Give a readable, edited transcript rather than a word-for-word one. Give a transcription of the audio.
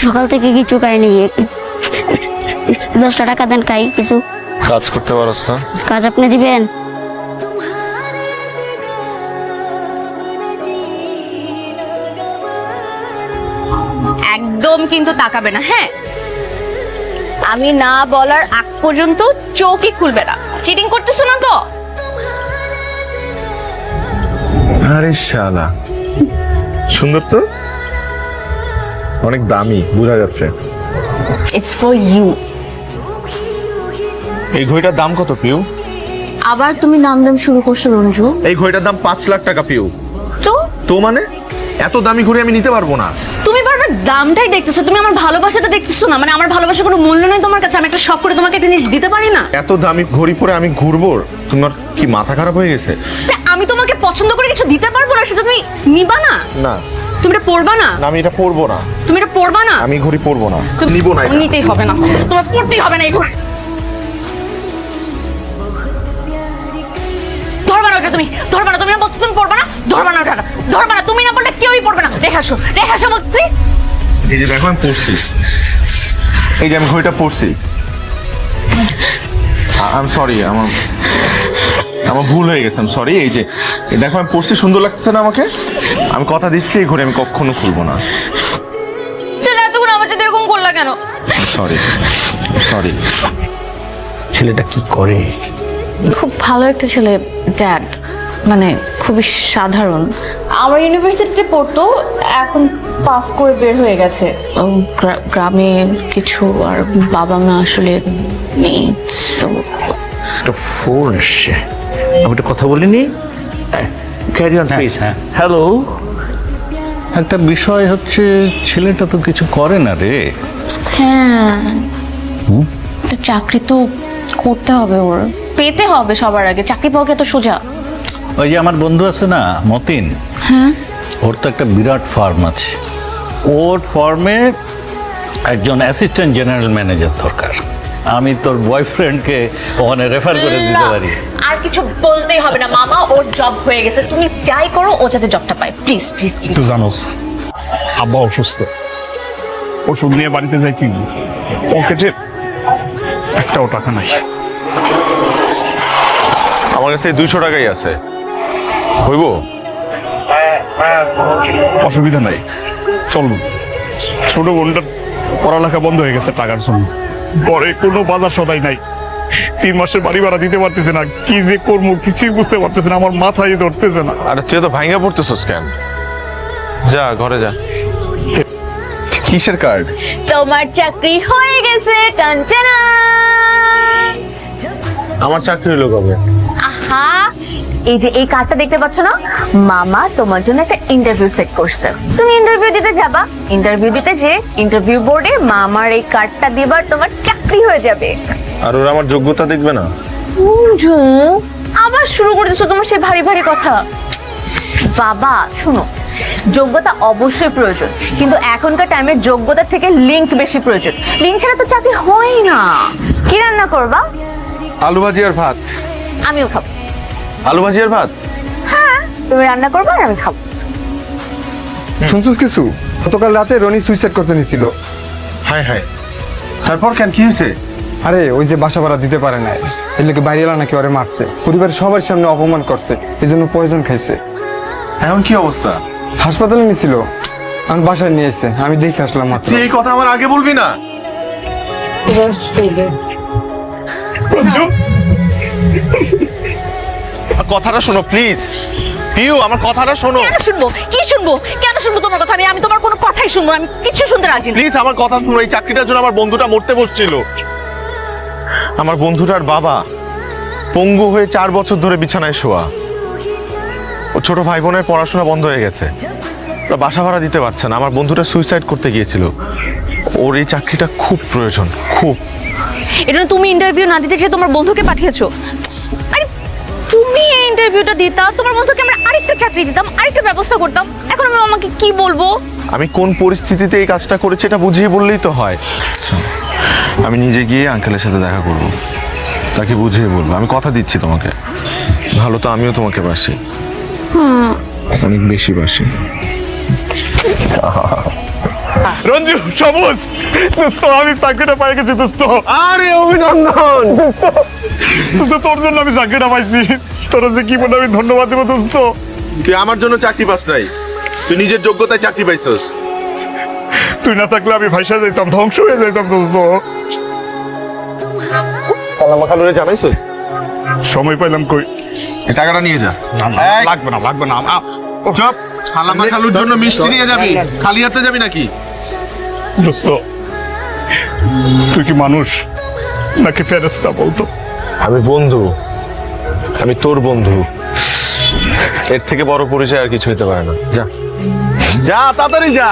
সকাল থেকে কিছু খাইনি। 10টা টাকা দেন, খাই কিছু। কাজ করতে পারস না? কাজ আপনি দিবেন? একদম কিন্তু তাকাবে না, হ্যাঁ? আমি না বলার আগ পর্যন্ত চোখই খুলবে না। চিটিং করতেছো না তো? আরে শালা, সুন্দর তো, অনেক দামি বোঝা যাচ্ছে। It's for you. এই ঘড়িটার দাম কত পিউ? আবার তুমি দাম শুরু করছো রঞ্জু। এই ঘড়িটার দাম 5 লাখ টাকা পিউ। তো তো মানে এত দামি ঘড়ি আমি নিতে পারবো না। তুমি বারবার দামটাই দেখতেছো, তুমি আমার ভালোবাসাটা দেখতেছো না। মানে আমার ভালোবাসার কোনো মূল্য নেই তোমার কাছে? আমি একটা শখ করে তোমাকে একটা জিনিস দিতে পারি না? এত দামি ঘড়ি পরে আমি ঘুরবো? তোমার কি মাথা খারাপ হয়ে গেছে? তা আমি তোমাকে পছন্দ করে কিছু দিতে পারবো না, সেটা তুমি নিবা না? না তুমি এটা পরবা না? না, আমি এটা পরবো না। তুমি এটা পরবা না? আমি ঘড়ি পরবো না, তুমি- নিব না এটা। নিতেই হবে না, তোমার পরতেই হবে না এই ঘড়ি। ধরবা না ওটা, তুমি ধরবা না। তুমি না বলছো তুমি পরবা না? ধরবা না ওটা, ধরবা না। তুমি না বললে কেউই পরবে না। রেখাসো, রেখাসো বলছি। এই যে দেখো আমি পরছি, এই যে আমি ঘড়িটা পরছি। আই এম সরি, আমার ভুল হয়ে গেছে, সরি। এই যে দেখো আমি পরছি, সুন্দর লাগতেছে না আমাকে? আমি কথা দিচ্ছি এই ঘড়ি আমি কখনো খুলবো না। তাহলে এতক্ষণ আমার সাথে এরকম করলা কেন? Sorry sorry. ছেলেটা কি করে? খুব ভালো একটা ছেলে ড্যাড, মানে খুবই সাধারণ। আমার ইউনিভার্সিটিতে পড়তো, এখন পাস করে বের হয়ে গেছে। গ্রামে কিছু আর বাবা মা আসলে নেই। একটা ফোন এসছে, আমি একটা কথা বলিনি। Carry on please. হ্যালো, একটা বিষয় হচ্ছে ছেলেটা তো কিছু করে না রে। হ্যাঁ, একটা চাকরি তো করতে হবে, ওর পেতে হবে সবার আগে। চাকরি পাওয়া কি এত সোজা? ওই যে আমার বন্ধু আছে না মতিন, হ্যাঁ, ওর তো একটা বিরাট ফার্ম আছে। ওর ফার্মে একজন অ্যাসিস্ট্যান্ট জেনারেল ম্যানেজার দরকার। আমি তোর বয়ফ্রেন্ডকে ওখানে রেফার করে দিতে পারি। আর কিছু বলতেই হবে না মামা, ওর জব হয়ে গেছে। তুমি যাই করো, ও যাতে জবটা পায়। Please please please. তুই জানোস আব্বা অসুস্থ, ওষুধ নিয়ে বাড়িতে যাইছি, পকেটে একটাও টাকা নাই। আমার কাছে 200 টাকাই আছে, হইব? অসুবিধা নাই, চল। ছোট বোনটার পড়ালেখা বন্ধ হয়ে গেছে টাকার জন্য, পরে কোনো বাজার সদাই নাই। 3 মাসের বাড়ি ভাড়া দিতে পারতেছে না, কি যে করবো কিছুই বুঝতে পারতেছে না, আমার মাথায় ধরতেছে না। আরে তুই তো ভাঙ্গা পড়তেছস কেন? যা ঘরে যা। কিসের কার্ড? তোমার চাকরি হয়ে গেছে, টানটানা। আমার চাকরি হলো কবে? আহা, এই যে এই কার্ডটা দেখতে পাচ্ছ না, মামা তোমার জন্য একটা ইন্টারভিউ সেট করছে। তুমি ইন্টারভিউ দিতে যাবা, ইন্টারভিউ দিতে যে ইন্টারভিউ বোর্ডে মামার এই কার্ডটা দিবার তোমার চাকরি হয়ে যাবে। আর ওরা আমার যোগ্যতা দেখবে না? বন্ধু, আবার শুরু করে দিছো তোমার সেই ভারী ভারী কথা। বাবা শুনো, যোগ্যতা অবশ্যই প্রয়োজন, কিন্তু এখনকার টাইমে যোগ্যতা থেকে লিঙ্ক বেশি প্রয়োজন। লিঙ্ক ছাড়া তো চাকরি হয় না। কি রান্না করবা? আলু ভাজি আর ভাত। আমিও খাবো। আলু ভাজি আর ভাত? হ্যাঁ, তুমি রান্না করবা আর আমি খাবো। শুনছিস কিছু? গতকাল রাতে রনি সুইসাইড করতে নিছিল। হাই হাই, তারপর কেন কি হয়েছে? আরে ওই যে বাসা ভাড়া দিতে পারে না, এর লোকে বাইরে এলা নাকি ওরে মারছে, পরিবারের সবার সামনে অপমান করছে, এই জন্য পয়জন খাইছে। এখন কি অবস্থা? হাসপাতালে নিছিল, আমি বাসায় নিয়ে এসে আমি দেখে আসলাম মাত্র। তুই এই কথা আমার আগে বলবি না? রঞ্জু, কথাটা শোনো প্লিজ। পিউ, আমার কথাটা শোনো কেন শুনবো? কি শুনবো? কেন শুনবো তোমার কথা? আমি তোমার কোনো কথাই শুনবো না। আমি কিছু শুনতে রাজি না। প্লিজ, আমার কথা শোনো। এই চাকরিটার জন্য আমার বন্ধুটা মরতে বসছিল। আমার বন্ধুটার বাবা পঙ্গু হয়ে 4 বছর ধরে বিছানায় শোয়া। ও ছোট ভাই বোনের পড়াশোনা বন্ধ হয়ে গেছে, ওরা বাসা ভাড়া দিতে পারছে না। আমার বন্ধুটা সুইসাইড করতে গিয়েছিল। ওর এই চাকরিটা খুব প্রয়োজন, খুব। এটা তুমি ইন্টারভিউ না দিতে যে তোমার বন্ধুকে পাঠিয়েছো। আরে তুমি এই ইন্টারভিউটা দিতা, তোমার বন্ধুকে আমরা আরেকটা চাকরি দিতাম, আরেকটা ব্যবস্থা করতাম। এখন আমি আমাকে কি বলবো? আমি কোন পরিস্থিতিতে এই কাজটা করেছি এটা বুঝিয়ে বললেই তো হয়। আমি নিজে গিয়ে আঙ্কেলের সাথে দেখা করব, তাকে বুঝিয়ে বলবো। আমি কথা দিচ্ছি তোমাকে, ভালো তো আমিও তোমাকে বাসি, অনেক বেশি বাসি। রঞ্জু সবুজ দোস্ত আমি চাকরিটা পাই গেছি দোস্ত। আরে অভিনন্দন। দোস্ত তোর জন্য আমি চাকরিটা পাইছি, তোর যে কি বলে আমি ধন্যবাদ দেবো দোস্ত। তুই আমার জন্য চাকরি পাস নাই, তুই নিজের যোগ্যতায় চাকরি পাইছস। তুই না থাকলে আমি ভাইসা যাইতাম, ধ্বংস হয়ে যাইতাম দোস্ত। কালামা খালুরে জানাইছস? সময় পাইলাম কই। এই টাকাটা নিয়ে যা। এই, লাগবে না লাগবে না চুপ। কালামা খালুর জন্য মিষ্টি নিয়ে যাবি, খালি হাতে যাবি নাকি? দোস্ত তুই কি মানুষ নাকি ফেরেশতা বলতো? আমি বন্ধু, আমি তোর বন্ধু, এর থেকে বড় পরিচয় আর কিছু হতে পারে না। যা যা, তাড়াতাড়ি যা।